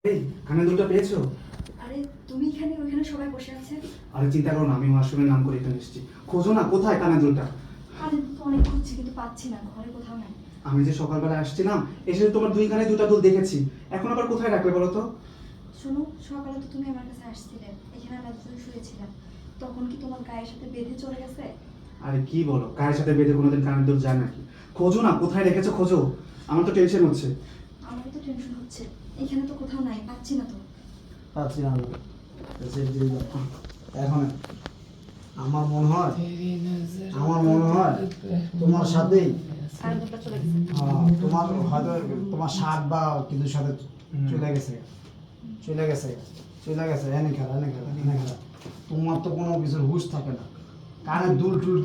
এই কানের দুলটা পেয়েছো? আরে তুমি এখানে ওইখানে সবাই বসে আছে। আরে চিন্তা করো না, আমি ওয়াশরুমের নাম করে এখানে এসেছি। খোঁজো না, কোথায় কানের দুলটা? আরে তো অনেক খুঁজছি কিন্তু পাচ্ছি না, ঘরে কোথাও নাই। আমি যে সকালবেলা আসছিলাম, এসে তোমার দুই কানে দুটা দুল দেখেছি। এখন আবার কোথায় রাখলে বলো তো? শোনো, সকালে তো তুমি আমার কাছে আসছিলে, এখানে আমরা দুজন শুয়েছিলাম, তখন কি তোমার গায়ের সাথে বেঁধে চলে গেছে? আরে কি বলো, গায়ের সাথে বেঁধে কোনোদিন কানের দুল যায় নাকি? খোঁজো না, কোথায় রেখেছো খোঁজো। আমার তো টেনশন হচ্ছে। আমারও তো টেনশন হচ্ছে, এখানে তো কোথাও নাই, পাচ্ছি না তো। পাচ্ছি না এখন আমার মনে হয় তোমার সাথেই কারণ দুটো চলে গেছে। তোমার হয়তো তোমার শার্ট বা কিছুর সাথে চলে গেছে এনে খেলা তোমার তো কোনো কিছুর হুঁশ থাকে না, কানের দুল টুল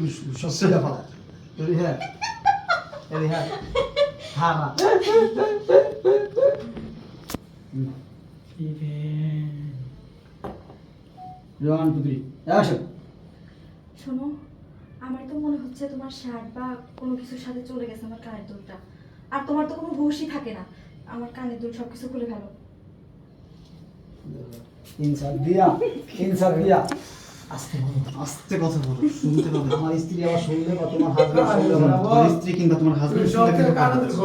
সব ছিঁড়ে ফেলা। হ্যাঁ হ্যাঁ হ্যাঁ হ্যাঁ রোহান পুত্রী আসো। শোনো, আমার তো মনে হচ্ছে তোমার শার্ট বা কোনো কিছুর সাথে চলে গেছে আমার কানের দুলটা। আর তোমার তো কোনো হুঁশই থাকে না, আমার কানের দুল সব কিছু খুলে ফেলো। ইনসার দিয়া আস্তে কথা বলো, শুনতে পাবে। আমার স্ত্রী আবার শুনলে বা তোমার হাজবেন্ড শুনলে বা তোমার স্ত্রী কিংবা তোমার হাজবেন্ড শুনলে কিন্তু কাটা দেবে।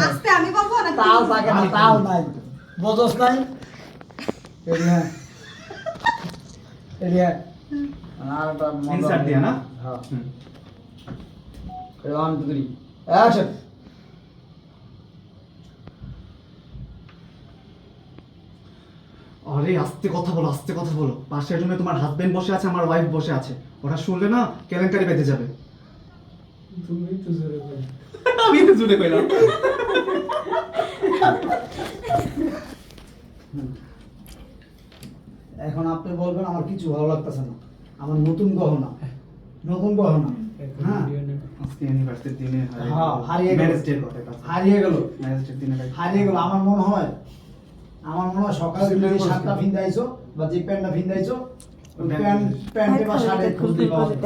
আস্তে আমি বলবো না, তাও থাকে না, তাও নাই বোঝস নাই। এরিয়া আর একটা ইনসার্ট দিয়া না? হ্যাঁ হুম। রোহান পুত্রী অ্যাকশন। আরে আস্তে কথা বলো, আস্তে কথা বলো। পাশের রুমে তোমার হাজবেন্ড বসে আছে, আমার ওয়াইফ বসে আছে। ওরা শুনলে না কেলেঙ্কারি বেঁধে যাবে। তুমি তো জোরে বলো। আমি তো জুড়ে কইলাম। এখন আপনি বলবেন আমার কিছু ভালো লাগতেছে না, আমার নতুন গহনা হ্যাঁ আজকে অ্যানিভার্সারির দিনে হ্যাঁ, হারিয়ে গেল। ম্যারেজ ডে কথা কথা। হারিয়ে গেল ম্যারেজ ডে দিনে আমার মনে হয় সকালে তুমি যে শার্টটা ভিন্দাইছো বা যে প্যান্টটা ভিন্দাইছো ওই প্যান্টে বা শার্টে খুলতে পাওয়া যায়।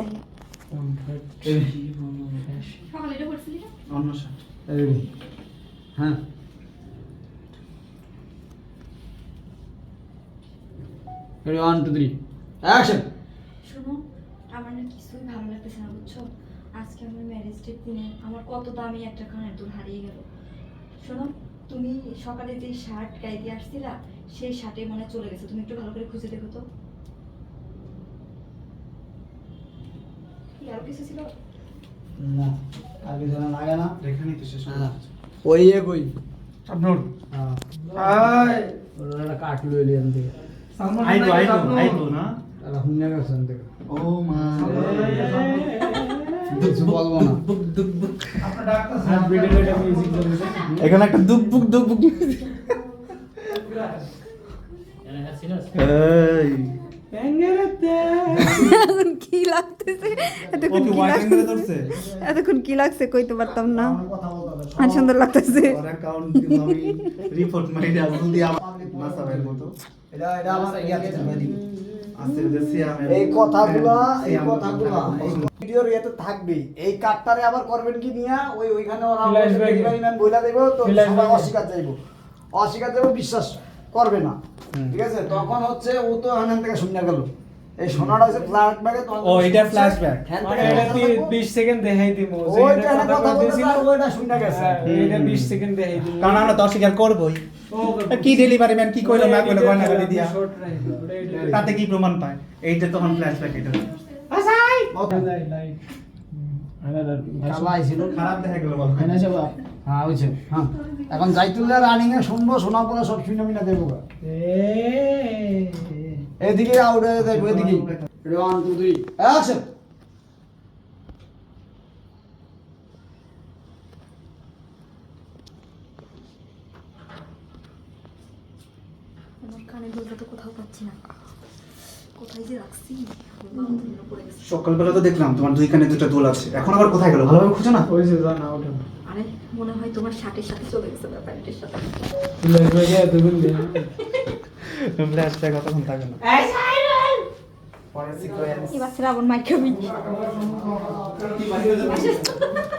সকালে এটা করছিলি না? অন্য শার্ট। হ্যাঁ রেডি 1 2 3 অ্যাকশন। শোনো, আমার না কিছুই ভালো লাগতেছে না, বুঝছো? আজকে আমার ম্যারেজ ডের দিনে আমার কত দামি একটা কানের দুল হারিয়ে গেল। শোনো, তুমি সকালে যে শার্ট গায়ে দিয়ে আসছিলা, সেই শার্টে মনে হয় চলে গেছে, তুমি একটু ভালো করে খুঁজে দেখো তো। কি আরো কিছু ছিল? না আর কিছু না লাগে না। এখানেই তো শেষ হয়ে হ্যাঁ গেছে। ওই কই শাবনুর। হ্যাঁ হাই। ওরা একটা কাট লইলি এখান থেকে আইতো না। তারা হুন্না গেছে এখান থেকে। ও মা। কিছু বলবো না। আর ভিডিওতে একটা মিউজিক জ্বলছে। এখানে একটা দুকবুক এই এখন কি লাগতেছে এতক্ষণ ওকে কি ওয়াইটিং লাগছে করে ধরছে। এতক্ষণ কি লাগছে কইতে পারতাম না আমার কথা বলতে হবে। আর সুন্দর লাগতেছে ওর অ্যাকাউন্ট কিন্তু আমি রিপোর্ট মাইরে আজল দিয়ে আমার মাসাবের মতো এটা আমার ইয়াতে থাকবে দিবি। আছে যে সিয়ামের এই কথাগুলা সিয়ামের ভিডিওর ইয়েতে থাকবে। এই কাটটারে আবার করবেন কি নিয়া ওইখানে ওরা Flashback এ। ডেলিভারি বইলা দেব তো Flashback সবাই এ। অস্বীকার যাইব বিশ্বাস করবে না। ঠিক আছে, তখন হচ্ছে ও তো এখান থেকে শুনে গেল। এই সোনাটা হচ্ছে ফ্ল্যাশব্যাকে তখন ও, এটা flashback। মানে এটা 20 সেকেন্ড দেখাই দিমু যে ওই এটা কথা কথা বলতেছিল বলতেছিল ওইটা শুনে গেছে। এটা 20 সেকেন্ড দেখাই দিমু কারণ আমরা তো অস্বীকার করবই। কি ডেলিভারি ম্যান কি কইলো না কইলো গয়না গাড়ি দিয়া শর্ট রাইট ওটা এটা তাতে কি প্রমাণ পায়? এইটা তখন ফ্ল্যাশব্যাক এটা। লাইট কালা আইছিল খারাপ দেখা গেল বল। হ্যাঁ হইছে হ্যাঁ এখন যাইতুল্লাহ রানিং এ শুনবো, শোনা পরে সব শুনে মিনা দেবো গা। এদিকে আউট হয়ে দেখবো, এদিকে 1 2 3 অ্যাকশন। আমার কানের দুলটা তো কোথাও পাচ্ছি না, কোথায় যে রাখছি, পড়ে গেছে। সকালবেলা তো দেখলাম তোমার দুই কানে দুটো দুল আছে, এখন আবার কোথায় গেল? ভালোভাবে খুঁজো না। ওই যে জানা ওটা আরে মনে হয় তোমার শার্টের সাথে চলে গেছে, বা প্যান্টের সাথে। তুই লাগে দুগুন দে ফ্ল্যাশব্যাক কতক্ষণ থাকে না। পরে সিক্রেট এবার শ্রাবণ মাইকা